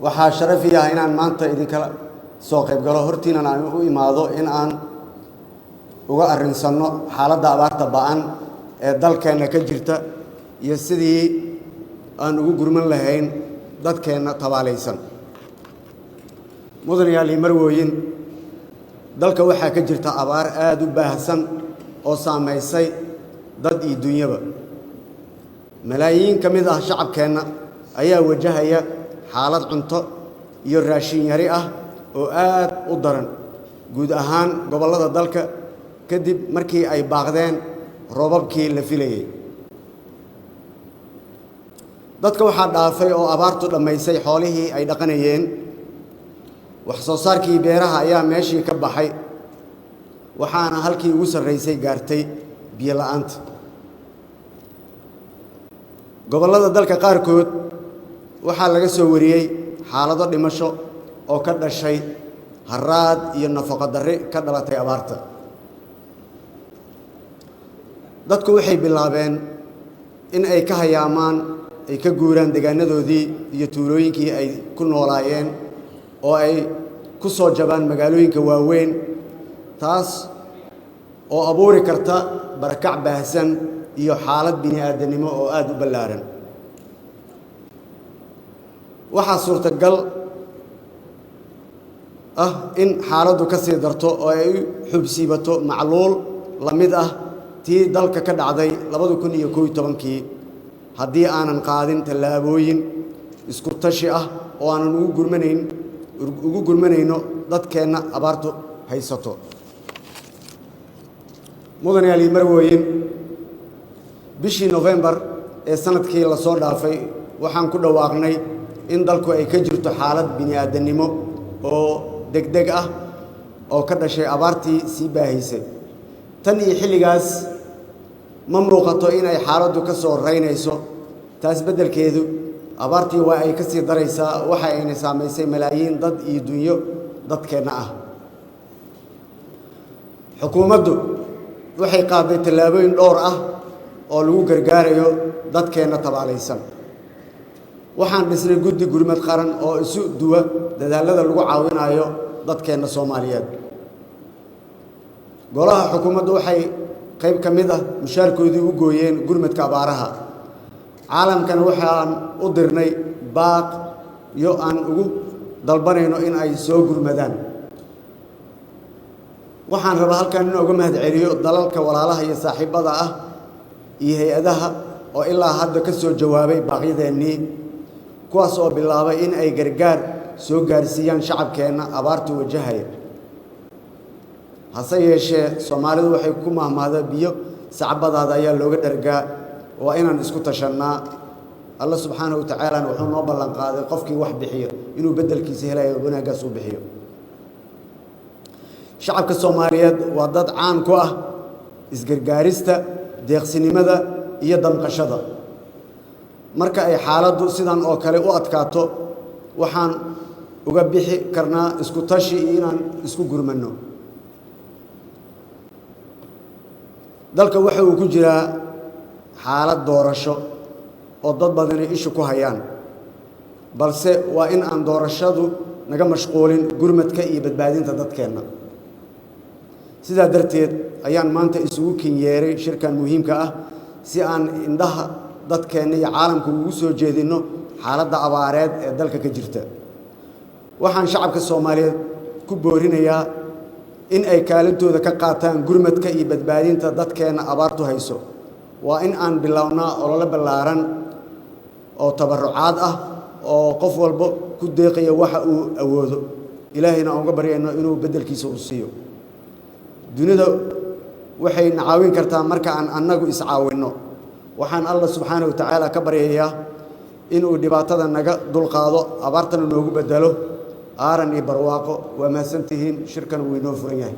waxaa sharaf ii ah inaan maanta idinkala soo qayb galo hortiinan aan u imaado in aan uga arrinsanno xaaladda abaarta ba'an ee dalkeenna ka jirta iyo sidii aan ugu gurman lahayn dadkeenna tabaalaysan. mudanayaal iyo marwooyin, dalka waxaa ka jirta abaar aad u baahsan oo saamaysay dad iyo dunyaba. malaayiin ka mid ah shacabkeenna ayaa wajahaya xaalad cunto iyo raashin yari ah oo aad u daran guud ahaan gobollada dalka kadib markii ay baaqdeen roobabkii la filayay. dadka waxaa dhaafay oo abaartu dhammaysay xoolihii ay dhaqanayeen. wax soo saarkii beeraha ayaa meeshii ka baxay, waxaana halkii ugu sarraysay gaartay biyo la'aanta. gobollada dalka qaarkood waxaa laga soo wariyey xaalado dhimasho oo ka dhashay haraad iyo nafaqo darri ka dhalatay abaarta. dadku waxay bilaabeen in ay ka hayaamaan, ay ka guuraan deegaanadoodii iyo tuulooyinkii ay ku noolaayeen oo ay ku soo jabaan magaalooyinka waaweyn, taas oo abuuri karta barakac baahsan iyo xaalad bini'aadanimo oo aad u ballaaran. waxaa suurtagal ah in xaaladdu ka sii darto oo ay u xubsiibato macluul la mid ah tii dalka ka dhacday 2011kii haddii aanan qaadin tallaabooyin isku tashi ah oo aanan ugu gurmanayno dadkeenna abaartu haysato. mudanayaal iyo marwooyin, bishii November ee sanadkii la soo dhaafay waxaan ku dhawaaqnay in dalku ay ka jirto xaalad bini'aadanimo oo degdeg ah oo ka dhashay abaartii sii baahaysay. tan iyo xilligaas ma muuqato in ay xaaladdu ka soo raynayso. taas beddelkeedu abaartii waa ay ka sii daraysaa, waxa ayna saamaysay malaayiin dad iyo dunyo dadkeenna ah. xukuumaddu waxay qaaday tallaabooyin dhowr ah oo lagu gargaarayo dadkeenna tabaalaysan. waxaan dhisnay guddi gurmad qaran oo isu duwa dadaallada lagu caawinayo dadkeenna Soomaaliyeed. golaha xukuumaddu waxay qayb ka mid ah mushaarkoodii u gooyeen gurmadka abaaraha. caalamkana waxaan u dirnay baaq iyo aan ugu dalbanayno in ay soo gurmadaan. waxaan rabaa halkan inooga mahadceliyo dalalka walaalaha iyo saaxiibada ah iyo hay-adaha oo ilaa hadda ka soo jawaabay baaqyadeennii, kuwaas oo bilaabay in ay gargaar soo gaarsiiyaan shacabkeenna abaartu wajahaya. hase yeeshee Soomaalidu waxay ku mahmahdaa biyo sacbadaada ayaa looga dhargaa. waa inaan isku tashannaa. alla subxaanahu wa tacaalana wuxuu noo ballan qaaday qofkii wax bixiyo inuu beddelkiisa helayo wanaaggaas u bixiyo. shacabka Soomaaliyeed waa dad caan ku ah isgargaarista, deeqsinimada iyo damqashada. marka ay xaaladdu sidan oo kale u adkaato, waxaan uga bixi karnaa isku tashi iyo inaan isku gurmanno. dalka waxa uu ku jiraa xaalad doorasho oo dad badani ishu ku hayaan, balse waa in aan doorashadu naga mashquulin gurmadka iyo badbaadinta dadkeenna. sidaa darteed ayaan maanta isugu kinyeeray shirkan muhiimka ah si aan indhaha dadkeenna iyo caalamka ugu soo jeedinno xaaladda abaareed ee dalka ka jirta. waxaan shacabka Soomaaliyeed ku boorinayaa in ay kaalintooda ka qaataan gurmadka iyo badbaadinta dadkeenna abaartu hayso. waa in aan bilownaa olole ballaaran oo tabarucaad ah oo qof walba ku deeqaya waxa uu awoodo, ilaahayna aan uga baryayno inuu beddelkiisa u siiyo. dunida waxay na caawin kartaa marka aan annagu iscaawinno. waxaan alla subxaanahu wa tacaala ka baryayaa inuu dhibaatada naga dulqaado, abaartana noogu beddelo aaran iyo barwaaqo. waa mahadsantihiin. shirkan wuu inoo furan yahay.